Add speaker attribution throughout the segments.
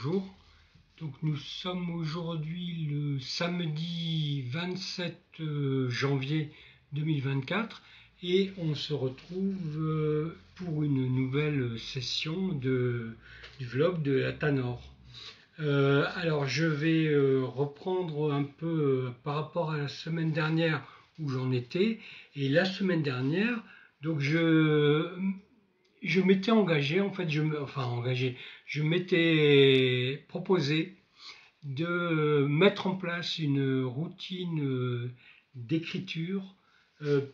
Speaker 1: bonjour. Donc nous sommes aujourd'hui le samedi 27 janvier 2024 et on se retrouve pour une nouvelle session du vlog de la Tanor. Alors je vais reprendre un peu par rapport à la semaine dernière où j'en étais. Et la semaine dernière, donc je m'étais engagé, en fait, je m'étais proposé de mettre en place une routine d'écriture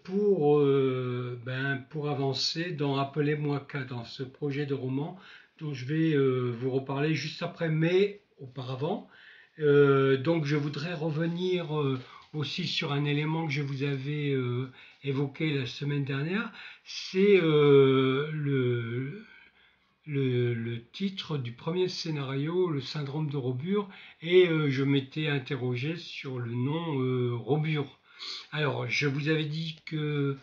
Speaker 1: pour avancer dans Appelez-moi K, dans ce projet de roman dont je vais vous reparler juste après, mais auparavant. Donc je voudrais revenir aussi sur un élément que je vous avais évoqué la semaine dernière, c'est le titre du premier scénario, le syndrome de Robur, et je m'étais interrogé sur le nom Robur. Alors, je vous avais dit que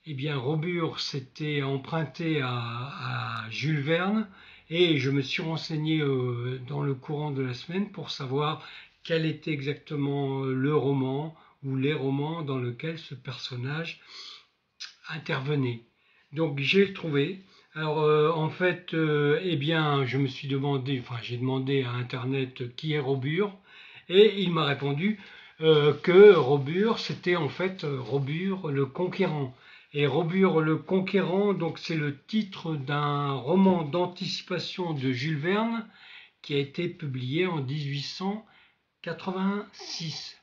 Speaker 1: Robur s'était emprunté à Jules Verne, et je me suis renseigné dans le courant de la semaine pour savoir quel était exactement le roman ou les romans dans lesquels ce personnage intervenait. Donc j'ai trouvé. Alors je me suis demandé, j'ai demandé à Internet qui est Robur, et il m'a répondu que Robur c'était en fait Robur le Conquérant. Et Robur le Conquérant, donc c'est le titre d'un roman d'anticipation de Jules Verne qui a été publié en 1886.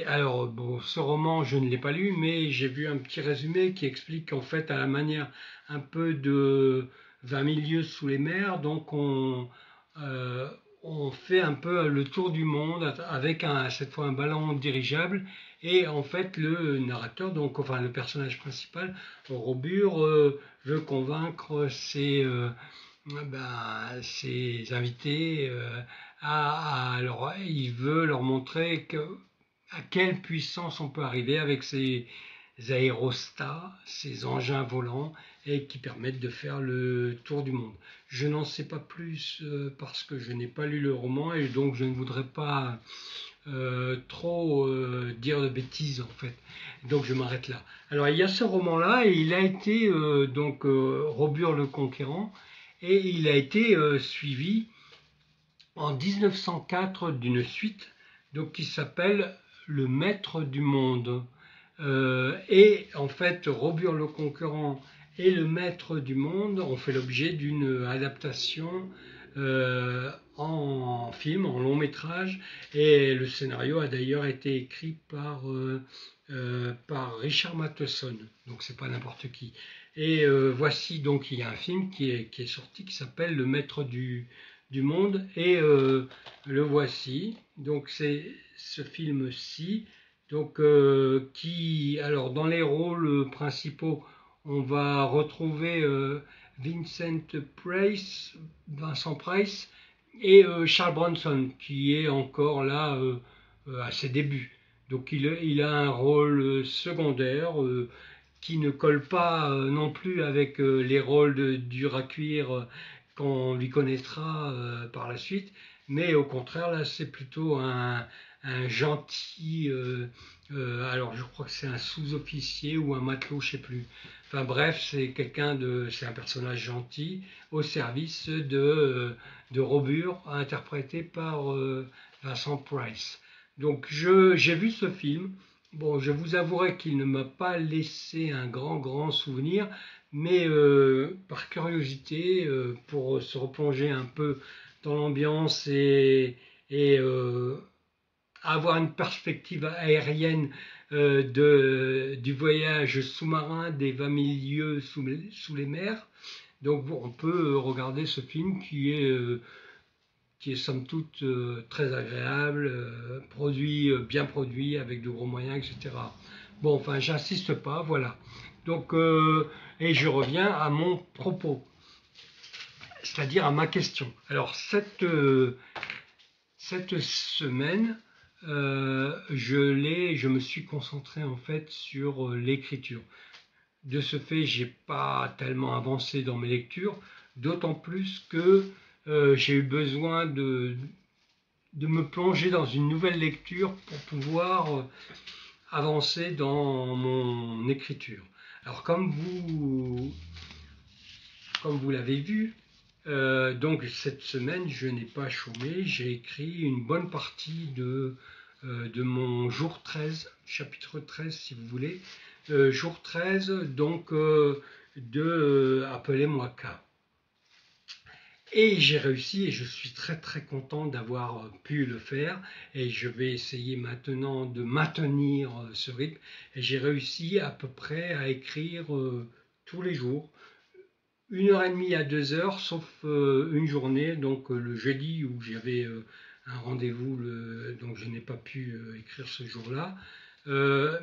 Speaker 1: Alors, bon, ce roman, je ne l'ai pas lu, mais j'ai vu un petit résumé qui explique qu'en fait, à la manière un peu de 20 000 lieues sous les mers, donc on fait un peu le tour du monde avec cette fois un ballon dirigeable. Et en fait, le narrateur, donc enfin le personnage principal, Robur, veut convaincre ses invités. Alors, il veut leur montrer à quelle puissance on peut arriver avec ces aérostats, ces engins volants, et qui permettent de faire le tour du monde. Je n'en sais pas plus parce que je n'ai pas lu le roman, et donc je ne voudrais pas trop dire de bêtises en fait. Donc je m'arrête là. Alors il y a ce roman-là, et il a été Robur le Conquérant, et il a été suivi en 1904 d'une suite donc, qui s'appelle Le Maître du Monde. Et en fait, Robur le Conquérant et Le Maître du Monde ont fait l'objet d'une adaptation en film, en long métrage, et le scénario a d'ailleurs été écrit par Richard Matheson, donc c'est pas n'importe qui. Et voici donc il y a un film qui est sorti qui s'appelle Le Maître du Monde, et le voici. Donc c'est ce film-ci, donc alors dans les rôles principaux, on va retrouver Vincent Price et Charles Bronson, qui est encore là à ses débuts. Donc il a un rôle secondaire qui ne colle pas non plus avec les rôles de dur à cuire qu'on lui connaîtra par la suite, mais au contraire là c'est plutôt un gentil, alors je crois que c'est un sous-officier ou un matelot, je sais plus. Enfin bref, c'est un personnage gentil au service de Robur, interprété par Vincent Price. Donc j'ai vu ce film. Bon, je vous avouerai qu'il ne m'a pas laissé un grand souvenir, mais par curiosité, pour se replonger un peu dans l'ambiance et avoir une perspective aérienne du voyage sous-marin des 20 000 lieues sous les mers. Donc on peut regarder ce film qui est somme toute très agréable, bien produit, avec de gros moyens, etc. Bon, enfin, j'insiste pas, voilà. Donc, et je reviens à mon propos, c'est-à-dire à ma question. Alors, cette semaine, je me suis concentré en fait sur l'écriture. De ce fait, j'ai pas tellement avancé dans mes lectures, d'autant plus que j'ai eu besoin de me plonger dans une nouvelle lecture pour pouvoir avancer dans mon écriture. Alors comme vous l'avez vu, donc cette semaine je n'ai pas chômé, j'ai écrit une bonne partie de mon jour 13, chapitre 13 si vous voulez, jour 13 donc de Appelez-moi K. Et j'ai réussi et je suis très très content d'avoir pu le faire et je vais essayer maintenant de maintenir ce rythme et j'ai réussi à peu près à écrire tous les jours 1h30 à 2h sauf une journée donc le jeudi où j'avais un rendez-vous donc je n'ai pas pu écrire ce jour-là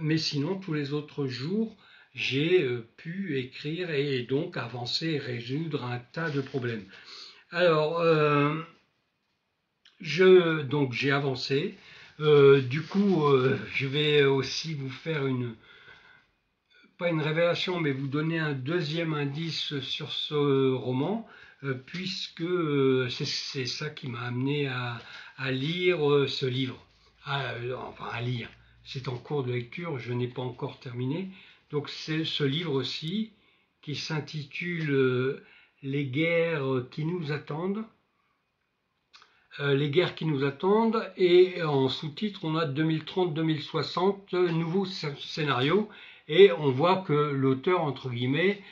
Speaker 1: mais sinon tous les autres jours j'ai pu écrire et donc avancer et résoudre un tas de problèmes. Alors, j'ai avancé. Du coup, je vais aussi vous faire pas une révélation, mais vous donner un deuxième indice sur ce roman, puisque c'est ça qui m'a amené à lire ce livre. Enfin, à lire. C'est en cours de lecture, je n'ai pas encore terminé. Donc, c'est ce livre-ci qui s'intitule Les guerres qui nous attendent. Les guerres qui nous attendent, et en sous-titre on a 2030-2060, nouveau scénario, et on voit que l'auteur entre guillemets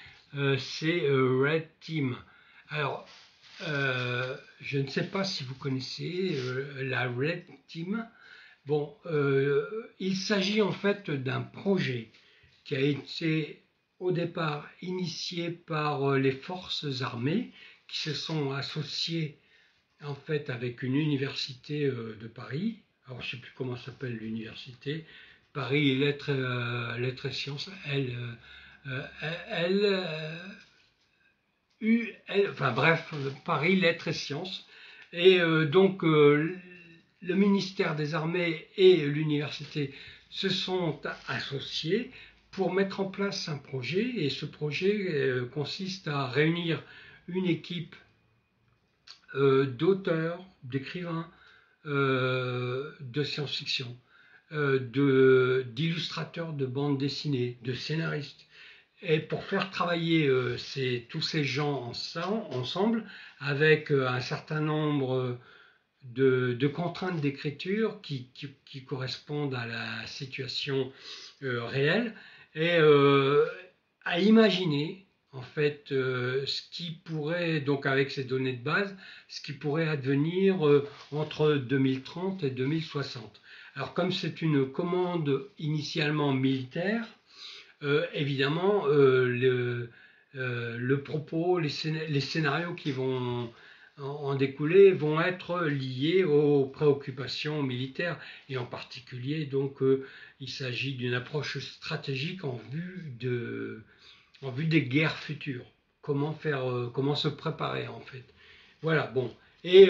Speaker 1: c'est Red Team. Alors je ne sais pas si vous connaissez la Red Team. Bon, il s'agit en fait d'un projet qui a été au départ initié par les forces armées qui se sont associées en fait avec une université de Paris. Alors je ne sais plus comment s'appelle l'université. Paris Lettres et Sciences. Enfin bref, Paris Lettres et Sciences. Et donc le ministère des Armées et l'université se sont associés pour mettre en place un projet. Et ce projet consiste à réunir une équipe d'auteurs, d'écrivains, de science-fiction, d'illustrateurs de bandes dessinées, de scénaristes, et pour faire travailler tous ces gens ensemble avec un certain nombre de contraintes d'écriture qui correspondent à la situation réelle, et à imaginer en fait ce qui pourrait, donc avec ces données de base, ce qui pourrait advenir entre 2030 et 2060. Alors comme c'est une commande initialement militaire, évidemment le propos, les scénarios qui vont en découler vont être liés aux préoccupations militaires, et en particulier donc il s'agit d'une approche stratégique en vue des guerres futures. Comment se préparer en fait. Voilà, bon. Et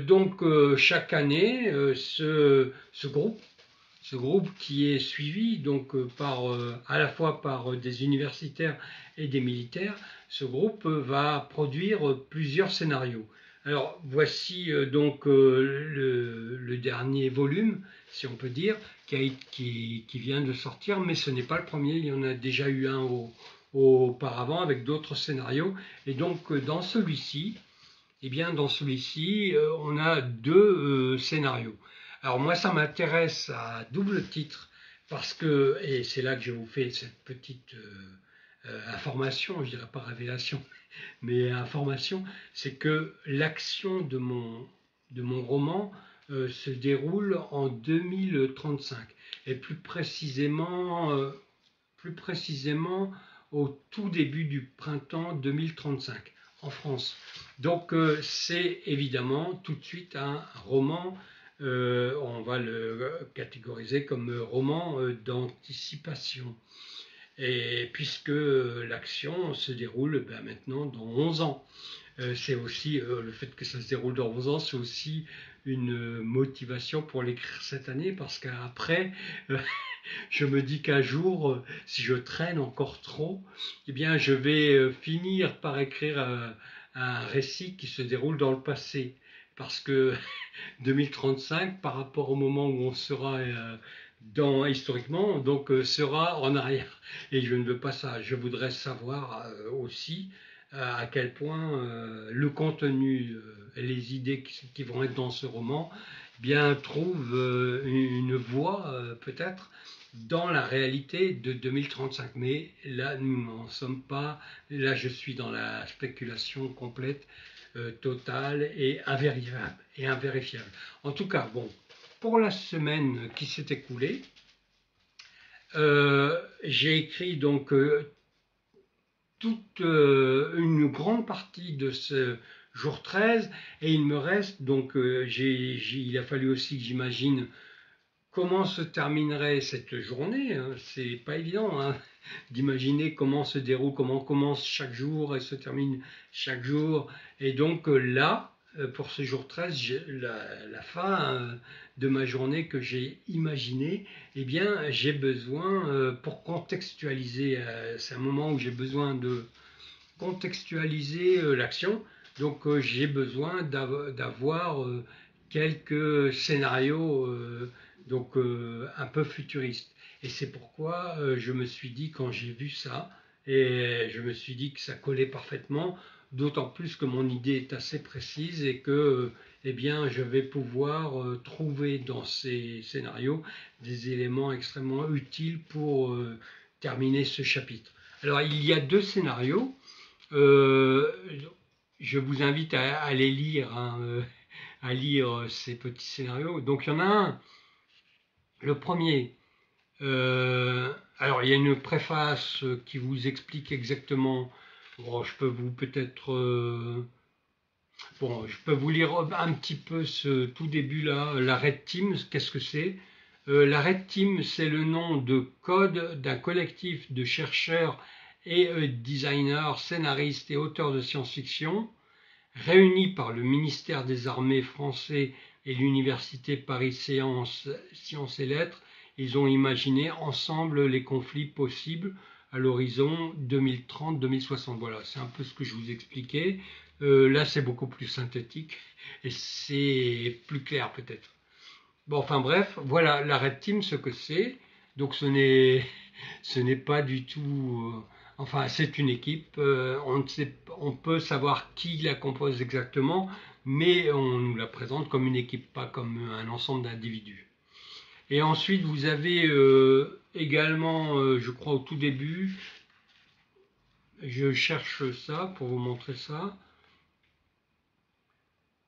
Speaker 1: donc chaque année, ce groupe qui est suivi donc à la fois par des universitaires et des militaires, ce groupe va produire plusieurs scénarios. Alors voici donc le dernier volume, si on peut dire, qui vient de sortir, mais ce n'est pas le premier, il y en a déjà eu un auparavant avec d'autres scénarios. Et donc dans celui-ci, on a deux scénarios. Alors moi ça m'intéresse à double titre parce que, et c'est là que je vous fais cette petite information, je dirais pas révélation, mais information, c'est que l'action de mon roman se déroule en 2035 et plus précisément au tout début du printemps 2035 en France. Donc c'est évidemment tout de suite un roman, on va le catégoriser comme roman d'anticipation. Et puisque l'action se déroule maintenant dans 11 ans. C'est aussi le fait que ça se déroule dans 11 ans, c'est aussi une motivation pour l'écrire cette année, parce qu'après, je me dis qu'un jour, si je traîne encore trop, eh bien, je vais finir par écrire un récit qui se déroule dans le passé. Parce que 2035, par rapport au moment où on sera historiquement, donc sera en arrière. Et je ne veux pas ça. Je voudrais savoir aussi à quel point le contenu et les idées qui vont être dans ce roman bien trouvent une voie peut-être dans la réalité de 2035. Mais là, nous n'en sommes pas. Là, je suis dans la spéculation complète, totale et invérifiable. En tout cas, bon, pour la semaine qui s'est écoulée, j'ai écrit donc toute une grande partie de ce jour 13 et il me reste donc il a fallu aussi que j'imagine comment se terminerait cette journée, hein. C'est pas évident hein, d'imaginer comment se déroule, comment commence chaque jour et se termine chaque jour. Et donc là, pour ce jour 13, la fin de ma journée que j'ai imaginée, eh bien, j'ai besoin, pour contextualiser, c'est un moment où j'ai besoin de contextualiser l'action, donc j'ai besoin d'avoir quelques scénarios donc un peu futuriste. Et c'est pourquoi je me suis dit, quand j'ai vu ça, et je me suis dit que ça collait parfaitement, d'autant plus que mon idée est assez précise et que eh bien, je vais pouvoir trouver dans ces scénarios des éléments extrêmement utiles pour terminer ce chapitre. Alors, il y a deux scénarios. Je vous invite à les lire, hein, à lire ces petits scénarios. Donc, il y en a un. Le premier, alors il y a une préface qui vous explique exactement. Bon, je peux vous peut-être, bon, je peux vous lire un petit peu ce tout début là. La Red Team, qu'est-ce que c'est? La Red Team, c'est le nom de code d'un collectif de chercheurs et designers, scénaristes et auteurs de science-fiction réunis par le ministère des Armées français et l'Université Paris Sciences et Lettres. Ils ont imaginé ensemble les conflits possibles à l'horizon 2030-2060. Voilà, c'est un peu ce que je vous expliquais. Là, c'est beaucoup plus synthétique et c'est plus clair peut-être. Bon, enfin bref, voilà la Red Team, ce que c'est. Donc ce n'est pas du tout... enfin, c'est une équipe. On peut savoir qui la compose exactement, mais on nous la présente comme une équipe, pas comme un ensemble d'individus. Et ensuite, vous avez également, je crois au tout début, je cherche ça pour vous montrer ça.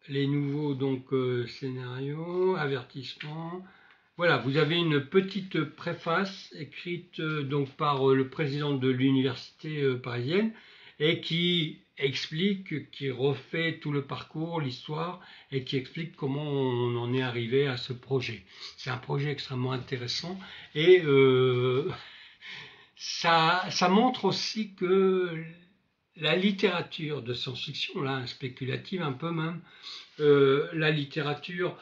Speaker 1: Les nouveaux donc scénarios, avertissements. Voilà, vous avez une petite préface écrite donc par le président de l'université parisienne et qui explique, qui refait tout le parcours, l'histoire et qui explique comment on en est arrivé à ce projet. C'est un projet extrêmement intéressant et ça montre aussi que la littérature de science-fiction, là, spéculative un peu même, la littérature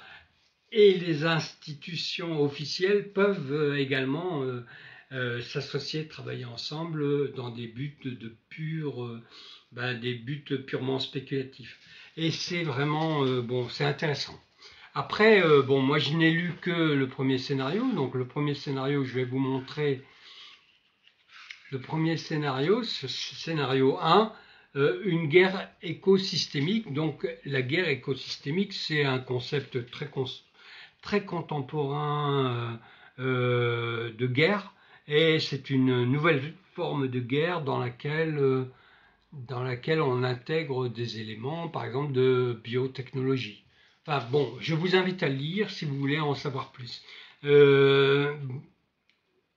Speaker 1: et les institutions officielles peuvent également s'associer, travailler ensemble dans des buts des buts purement spéculatifs. Et c'est vraiment bon, c'est intéressant. Après, bon, moi je n'ai lu que le premier scénario, donc le premier scénario, je vais vous montrer le premier scénario, ce scénario 1, une guerre écosystémique. Donc la guerre écosystémique, c'est un concept très contemporain de guerre, et c'est une nouvelle forme de guerre dans laquelle on intègre des éléments, par exemple, de biotechnologie. Enfin bon, je vous invite à le lire si vous voulez en savoir plus.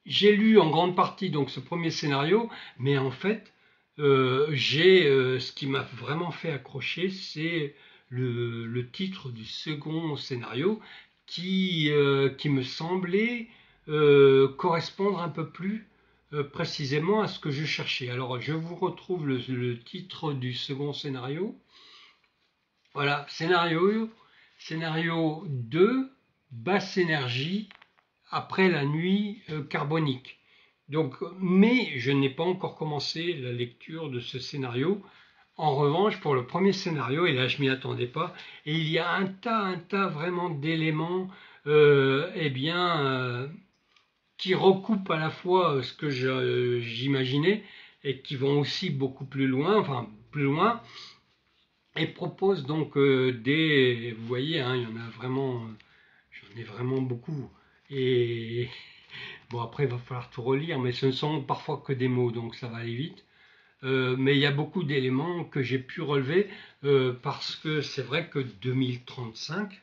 Speaker 1: J'ai lu en grande partie donc ce premier scénario, mais en fait, ce qui m'a vraiment fait accrocher, c'est le titre du second scénario qui me semblait correspondre un peu plus précisément à ce que je cherchais. Alors, je vous retrouve le titre du second scénario. Voilà, scénario 2, basse énergie après la nuit carbonique. Donc, mais je n'ai pas encore commencé la lecture de ce scénario. En revanche, pour le premier scénario, et là je m'y attendais pas, et il y a un tas vraiment d'éléments, eh bien, qui recoupent à la fois ce que j'imaginais et qui vont aussi beaucoup plus loin, enfin plus loin, et proposent donc vous voyez, hein, il y en a vraiment, j'en ai vraiment beaucoup. Et bon, après, il va falloir tout relire, mais ce ne sont parfois que des mots, donc ça va aller vite. Mais il y a beaucoup d'éléments que j'ai pu relever parce que c'est vrai que 2035,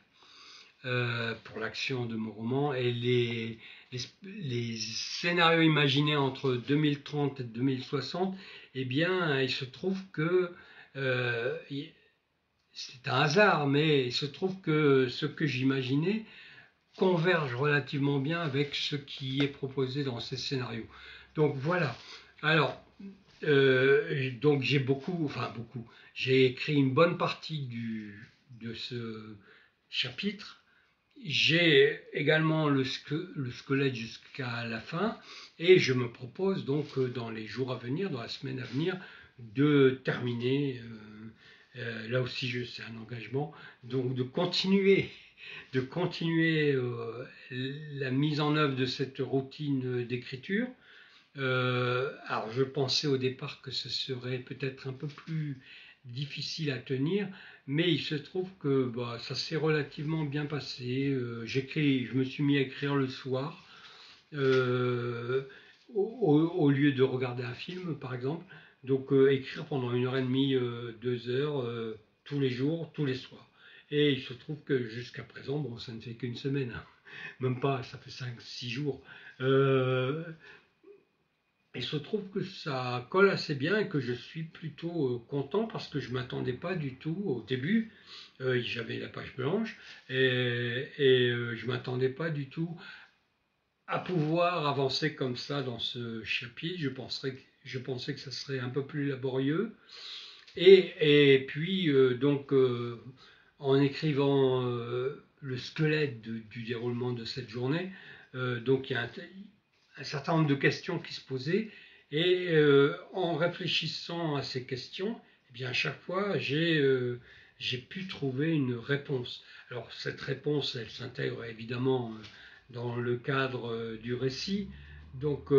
Speaker 1: pour l'action de mon roman, et les scénarios imaginés entre 2030 et 2060, eh bien, il se trouve que euh, c'est un hasard, mais il se trouve que ce que j'imaginais converge relativement bien avec ce qui est proposé dans ces scénarios. Donc voilà. Alors, donc j'ai beaucoup, j'ai écrit une bonne partie de ce chapitre. J'ai également le squelette jusqu'à la fin et je me propose donc dans les jours à venir, dans la semaine à venir, de terminer, là aussi c'est un engagement, donc de continuer la mise en œuvre de cette routine d'écriture. Alors je pensais au départ que ce serait peut-être un peu plus difficile à tenir, mais il se trouve que bah, ça s'est relativement bien passé. Je me suis mis à écrire le soir, euh, au lieu de regarder un film par exemple. Donc écrire pendant 1 heure et demie, 2 heures, tous les jours, tous les soirs. Et il se trouve que jusqu'à présent, bon, ça ne fait qu'une semaine, hein. Même pas, ça fait 5, 6 jours. Euh, il se trouve que ça colle assez bien et que je suis plutôt content parce que je ne m'attendais pas du tout au début. J'avais la page blanche et je ne m'attendais pas du tout à pouvoir avancer comme ça dans ce chapitre. Je pensais que ça serait un peu plus laborieux. Et puis, donc, en écrivant le squelette du déroulement de cette journée, donc il y a un certain nombre de questions qui se posaient. Et en réfléchissant à ces questions, eh bien, à chaque fois, j'ai pu trouver une réponse. Alors, cette réponse, elle s'intègre évidemment dans le cadre du récit. Donc,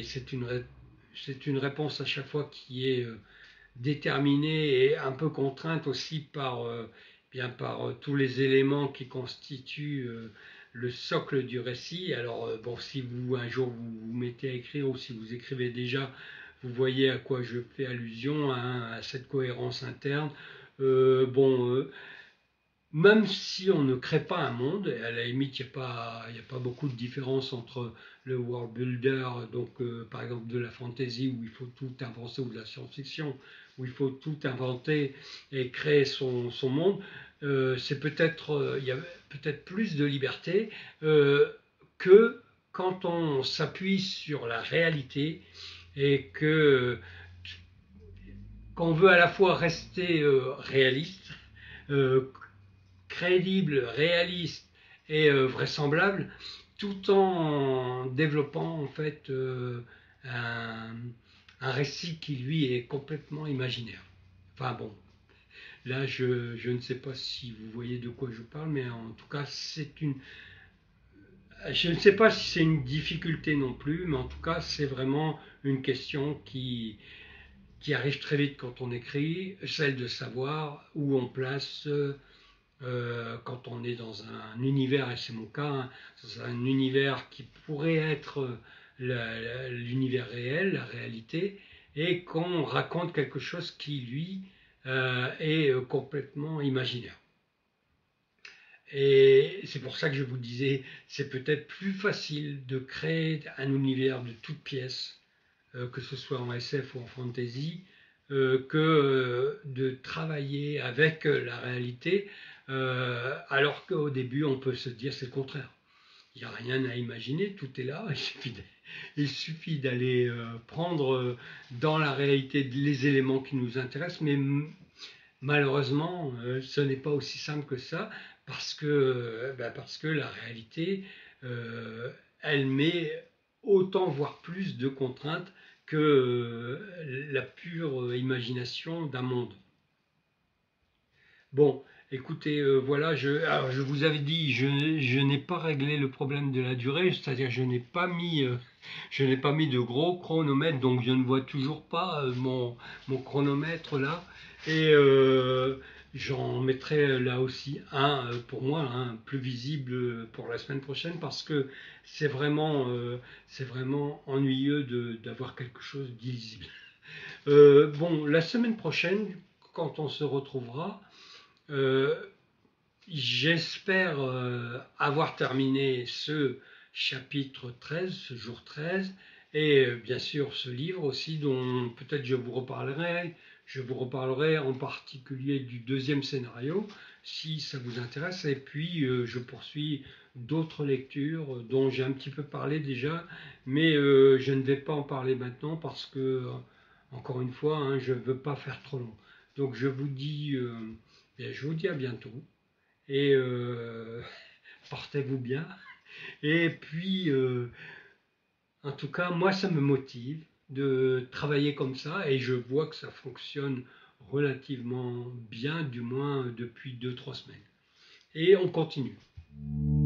Speaker 1: c'est une réponse à chaque fois qui est déterminée et un peu contrainte aussi par tous les éléments qui constituent le socle du récit. Alors, bon, si vous, un jour, vous vous mettez à écrire ou si vous écrivez déjà, vous voyez à quoi je fais allusion, hein, à cette cohérence interne. Bon, même si on ne crée pas un monde, et à la limite, il n'y a pas beaucoup de différence entre le world builder, donc par exemple de la fantasy où il faut tout inventer, ou de la science-fiction où il faut tout inventer et créer son monde, il y a peut-être plus de liberté que quand on s'appuie sur la réalité et qu'on veut à la fois rester réaliste, euh, crédible, réaliste et vraisemblable, tout en développant en fait un récit qui lui est complètement imaginaire. Enfin bon, là je ne sais pas si vous voyez de quoi je parle, mais en tout cas je ne sais pas si c'est une difficulté non plus, mais en tout cas c'est vraiment une question qui arrive très vite quand on écrit, celle de savoir où on place quand on est dans un univers, et c'est mon cas, hein, dans un univers qui pourrait être l'univers réel, la réalité, et qu'on raconte quelque chose qui, lui, est complètement imaginaire. Et c'est pour ça que je vous disais, c'est peut-être plus facile de créer un univers de toutes pièces, que ce soit en SF ou en fantasy, que de travailler avec la réalité, alors qu'au début on peut se dire c'est le contraire. Il n'y a rien à imaginer, tout est là, il suffit d'aller prendre dans la réalité les éléments qui nous intéressent, mais malheureusement ce n'est pas aussi simple que ça, parce que la réalité, elle met autant, voire plus de contraintes que la pure imagination d'un monde. Bon, écoutez, voilà, alors je vous avais dit, je n'ai pas réglé le problème de la durée, c'est-à-dire je n'ai pas mis de gros chronomètre, donc je ne vois toujours pas mon chronomètre là. Et j'en mettrai là aussi un pour moi, un plus visible pour la semaine prochaine, parce que c'est vraiment ennuyeux d'avoir quelque chose d'illisible. Bon, la semaine prochaine, quand on se retrouvera, euh, j'espère avoir terminé ce chapitre 13, ce jour 13, et bien sûr ce livre aussi dont peut-être je vous reparlerai. Je vous reparlerai en particulier du deuxième scénario, si ça vous intéresse. Et puis je poursuis d'autres lectures dont j'ai un petit peu parlé déjà, mais je ne vais pas en parler maintenant parce que, encore une fois, hein, je ne veux pas faire trop long. Donc je vous dis à bientôt et portez-vous bien. Et puis, en tout cas, moi, ça me motive de travailler comme ça et je vois que ça fonctionne relativement bien, du moins depuis 2-3 semaines. Et on continue.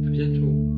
Speaker 1: À bientôt.